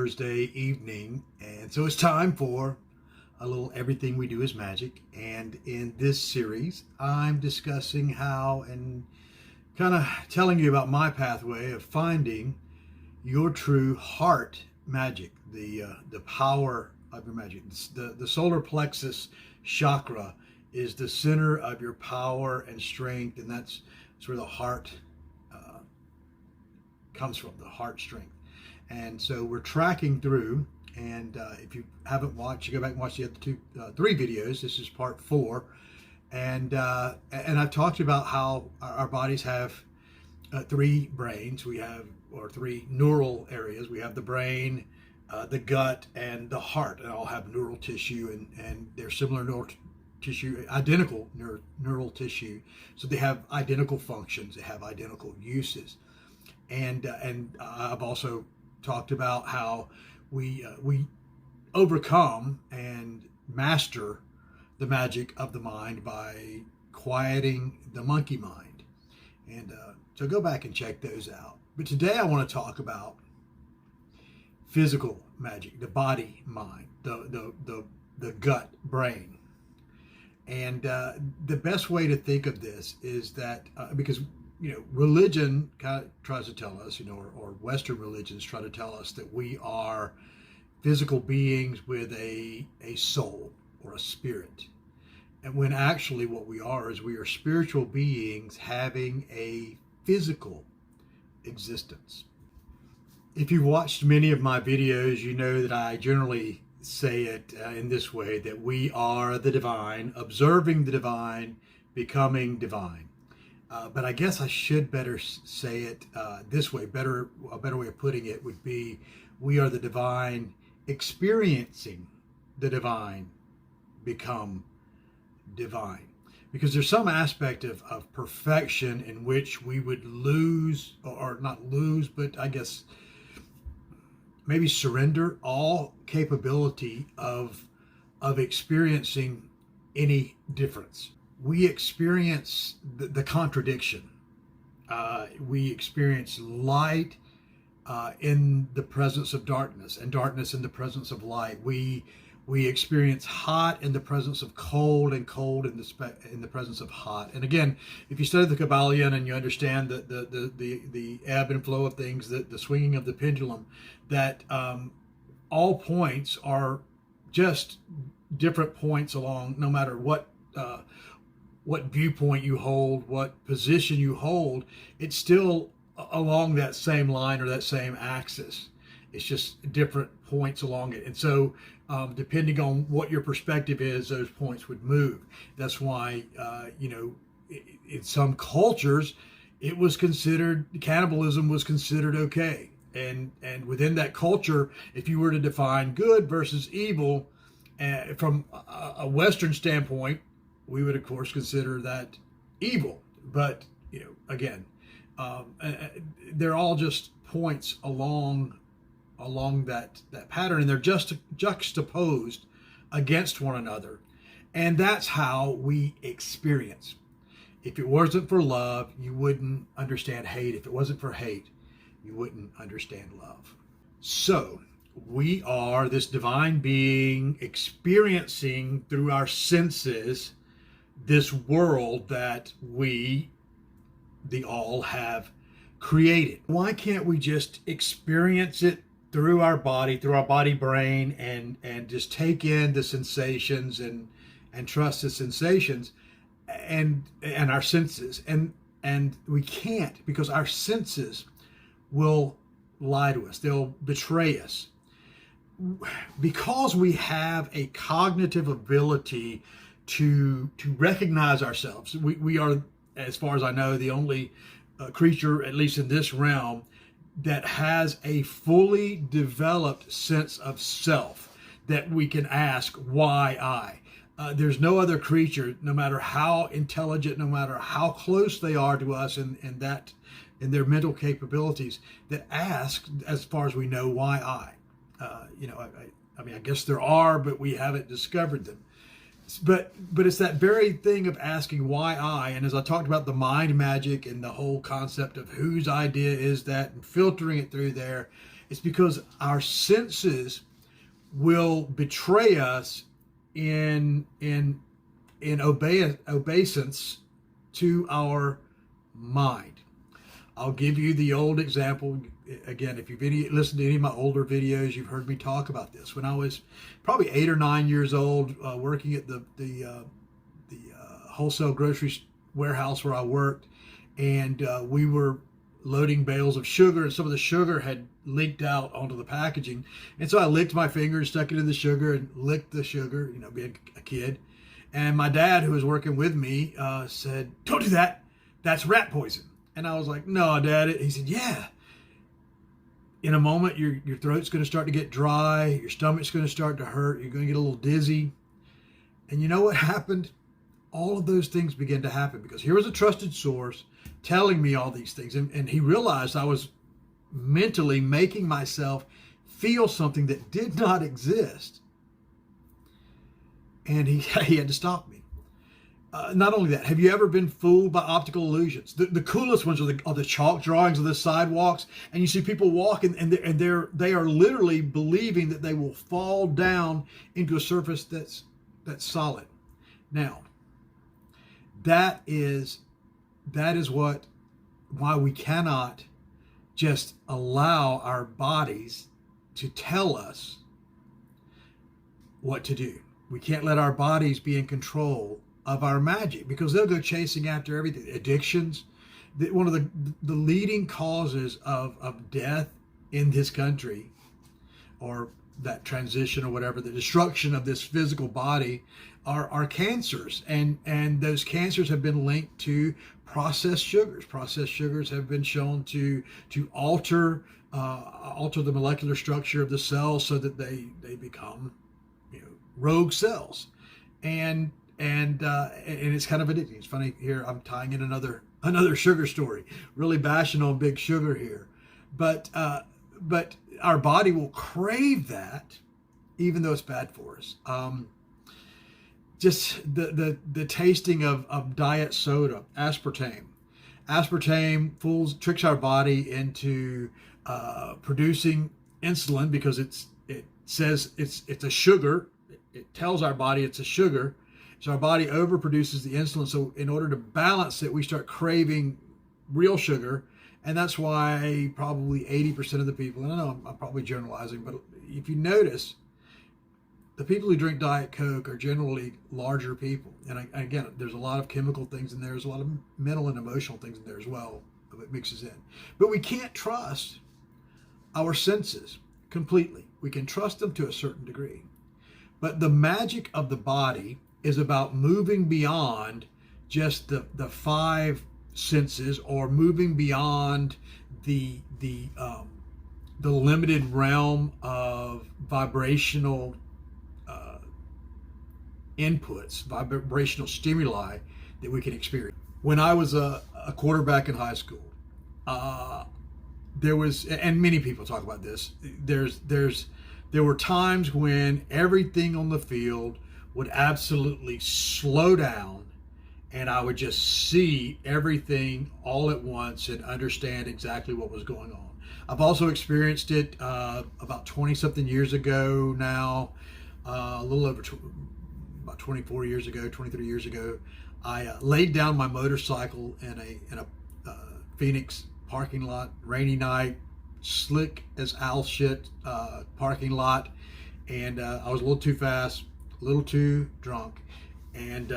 Thursday evening, and so it's time for a little Everything We Do is Magic. And in this series, I'm discussing how and kind of telling you about my pathway of finding your true heart magic, the power of your magic. The solar plexus chakra is the center of your power and strength, and that's where the heart comes from, the heart strength. And so we're tracking through, and if you haven't watched, you go back and watch the other three videos. This is part 4, and I've talked about how our bodies have 3 brains. We have, or 3 neural areas. We have the brain, the gut, and the heart, and all have neural tissue, and they're similar neural tissue, identical neural tissue. So they have identical functions. They have identical uses. And I've also talked about how we overcome and master the magic of the mind by quieting the monkey mind. And so go back and check those out. But today I want to talk about physical magic, the body mind, the gut brain. And the best way to think of this is that because religion kind of tries to tell us, or Western religions try to tell us that we are physical beings with a soul or a spirit. And when actually what we are is we are spiritual beings having a physical existence. If you've watched many of my videos, you know that I generally say it in this way, that we are the divine, observing the divine, becoming divine. But I guess I should better say it this way. A better way of putting it would be, we are the divine, experiencing the divine, become divine. Because there's some aspect of perfection in which we would lose, or not lose, but I guess maybe surrender all capability of experiencing any difference. We experience the contradiction. We experience light in the presence of darkness, and darkness in the presence of light. We experience hot in the presence of cold, and cold in the presence of hot. And again, if you study the Kabbalion and you understand the ebb and flow of things, the swinging of the pendulum, that all points are just different points along, no matter what viewpoint you hold, what position you hold, it's still along that same line or that same axis. It's just different points along it. And so depending on what your perspective is, those points would move. That's why, in some cultures, it was considered, cannibalism was considered okay. And within that culture, if you were to define good versus evil from a Western standpoint, we would, of course, consider that evil. But, again, they're all just points along that pattern, and they're just juxtaposed against one another. And that's how we experience. If it wasn't for love, you wouldn't understand hate. If it wasn't for hate, you wouldn't understand love. So we are this divine being experiencing through our senses this world that we, the all, have created. Why can't we just experience it through our body brain, and just take in the sensations and trust the sensations and our senses? And we can't, because our senses will lie to us. They'll betray us. Because we have a cognitive ability to recognize ourselves. We are, as far as I know, the only creature, at least in this realm, that has a fully developed sense of self, that we can ask, why I? There's no other creature, no matter how intelligent, no matter how close they are to us in their mental capabilities, that ask, as far as we know, why I? I mean, I guess there are, but we haven't discovered them. But it's that very thing of asking why I, and as I talked about the mind magic and the whole concept of whose idea is that, and filtering it through there, It's because our senses will betray us in obeisance to our mind. I'll give you the old example. Again, if you've listened to any of my older videos, you've heard me talk about this. When I was probably 8 or 9 years old, working at the wholesale grocery warehouse where I worked, and we were loading bales of sugar, and some of the sugar had leaked out onto the packaging. And so I licked my finger and stuck it in the sugar and licked the sugar, being a kid. And my dad, who was working with me, said, "Don't do that. That's rat poison." And I was like, "No, Dad." He said, "Yeah. In a moment, your throat's going to start to get dry. Your stomach's going to start to hurt. You're going to get a little dizzy." And you know what happened? All of those things began to happen because here was a trusted source telling me all these things. And he realized I was mentally making myself feel something that did not exist. And he had to stop me. Not only that, have you ever been fooled by optical illusions? The coolest ones are the chalk drawings of the sidewalks, and you see people walk, and they are literally believing that they will fall down into a surface that's solid. Now, that is why we cannot just allow our bodies to tell us what to do. We can't let our bodies be in control of our magic, because they'll go chasing after everything. Addictions. One of the leading causes of death in this country, or that transition or whatever, the destruction of this physical body, are cancers. And those cancers have been linked to processed sugars. Processed sugars have been shown to alter the molecular structure of the cells so that they become rogue cells. And it's kind of addicting. It's funny here, I'm tying in another sugar story, really bashing on big sugar here. But our body will crave that, even though it's bad for us. Just the tasting of diet soda, aspartame. Aspartame tricks our body into producing insulin because it says it's a sugar. It tells our body it's a sugar. So our body overproduces the insulin. So in order to balance it, we start craving real sugar. And that's why probably 80% of the people, and I know I'm probably generalizing, but if you notice, the people who drink Diet Coke are generally larger people. And again, there's a lot of chemical things in there. There's a lot of mental and emotional things in there as well that mixes in. But we can't trust our senses completely. We can trust them to a certain degree. But the magic of the body is about moving beyond just the five senses, or moving beyond the limited realm of vibrational inputs, vibrational stimuli that we can experience. When I was a quarterback in high school, there was, and many people talk about this, there were times when everything on the field would absolutely slow down, and I would just see everything all at once and understand exactly what was going on. I've also experienced it about 20-something years ago now, a little over about 24 years ago, 23 years ago. I laid down my motorcycle in a Phoenix parking lot, rainy night, slick as owl shit parking lot, and I was a little too fast, a little too drunk, and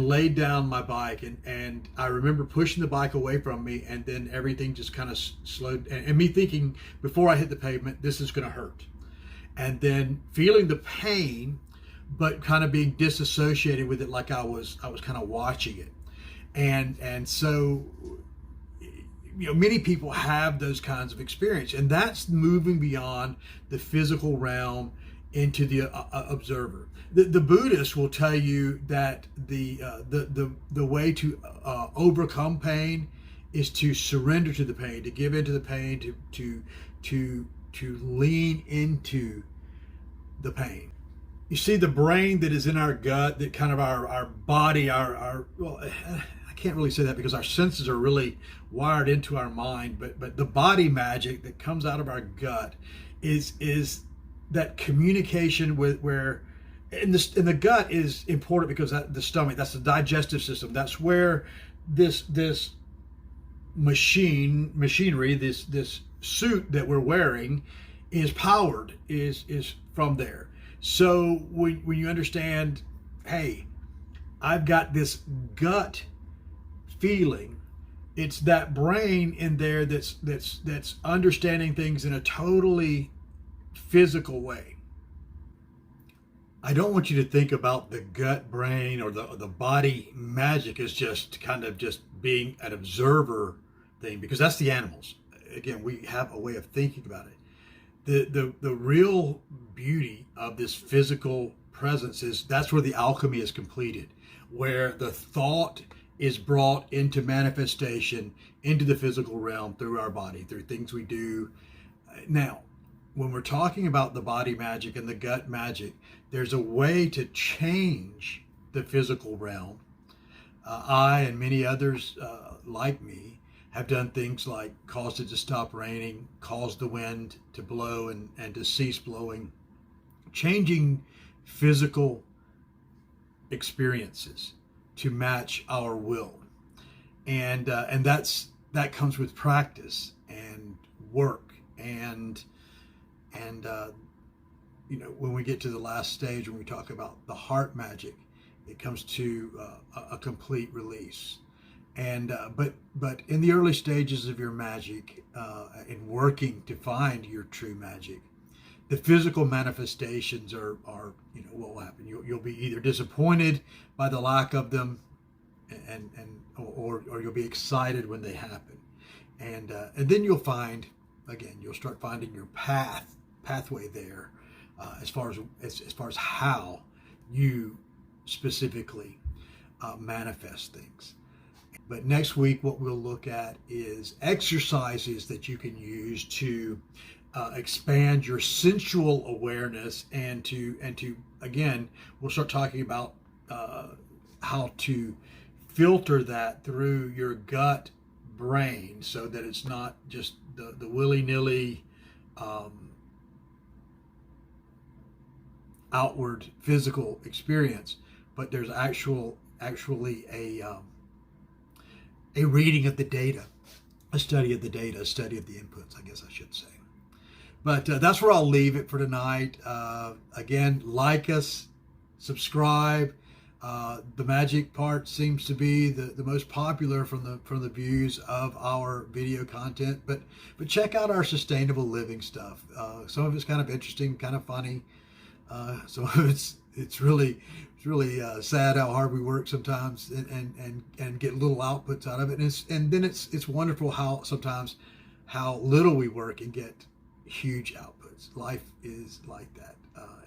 laid down my bike, and I remember pushing the bike away from me, and then everything just kind of slowed, and me thinking before I hit the pavement, this is going to hurt, and then feeling the pain, but kind of being disassociated with it, like I was kind of watching it, and so many people have those kinds of experience, and that's moving beyond the physical realm into the observer. The Buddhists will tell you that the way to overcome pain is to surrender to the pain, to give into the pain, to lean into the pain. You see, the brain that is in our gut, that kind of our body, well, I can't really say that because our senses are really wired into our mind, but the body magic that comes out of our gut is that communication with where. And the gut is important because the stomach, that's the digestive system. That's where this machinery, this suit that we're wearing is powered, is from there. So when you understand, hey, I've got this gut feeling, it's that brain in there that's understanding things in a totally physical way. I don't want you to think about the gut brain or the body magic as just kind of just being an observer thing, because that's the animals. Again, we have a way of thinking about it. The real beauty of this physical presence is that's where the alchemy is completed, where the thought is brought into manifestation into the physical realm through our body, through things we do. Now, when we're talking about the body magic and the gut magic, there's a way to change the physical realm. I and many others like me have done things like caused it to stop raining, caused the wind to blow and to cease blowing, changing physical experiences to match our will. And that comes with practice and work and when we get to the last stage, when we talk about the heart magic, it comes to a complete release. And but in the early stages of your magic, in working to find your true magic, the physical manifestations are what will happen. You'll be either disappointed by the lack of them, or you'll be excited when they happen, and then you'll start finding your pathway there, as far as how you specifically manifest things. But next week, what we'll look at is exercises that you can use to expand your sensual awareness, and to again, we'll start talking about how to filter that through your gut brain, so that it's not just the willy-nilly outward physical experience, but there's actually a reading of the data, a study of the data, a study of the inputs, I guess I should say. But that's where I'll leave it for tonight. Again, like us, subscribe. The magic part seems to be the most popular from the views of our video content. But check out our sustainable living stuff. Some of it's kind of interesting, kind of funny. Some of it's really sad how hard we work sometimes, and get little outputs out of it. And then it's wonderful how sometimes how little we work and get huge outputs. Life is like that.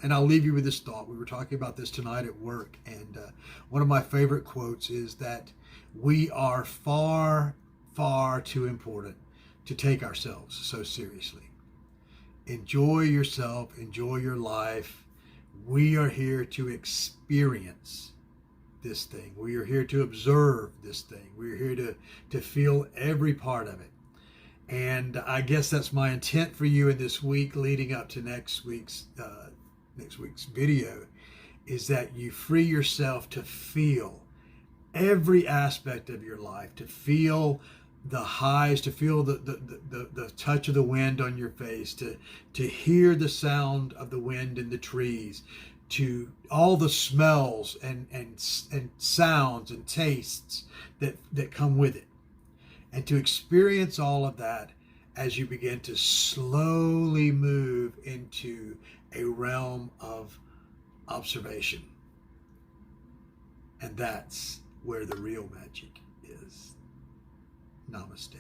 And I'll leave you with this thought. We were talking about this tonight at work, and one of my favorite quotes is that we are far, far too important to take ourselves so seriously. Enjoy yourself, enjoy your life. We are here to experience this thing. We are here to observe this thing. We're here to feel every part of it. And I guess that's my intent for you in this week leading up to next week's video, is that you free yourself to feel every aspect of your life, to feel the highs, to feel the touch of the wind on your face, to hear the sound of the wind in the trees, to all the smells and sounds and tastes that come with it, and to experience all of that as you begin to slowly move into a realm of observation. And that's where the real magic is. Namaste.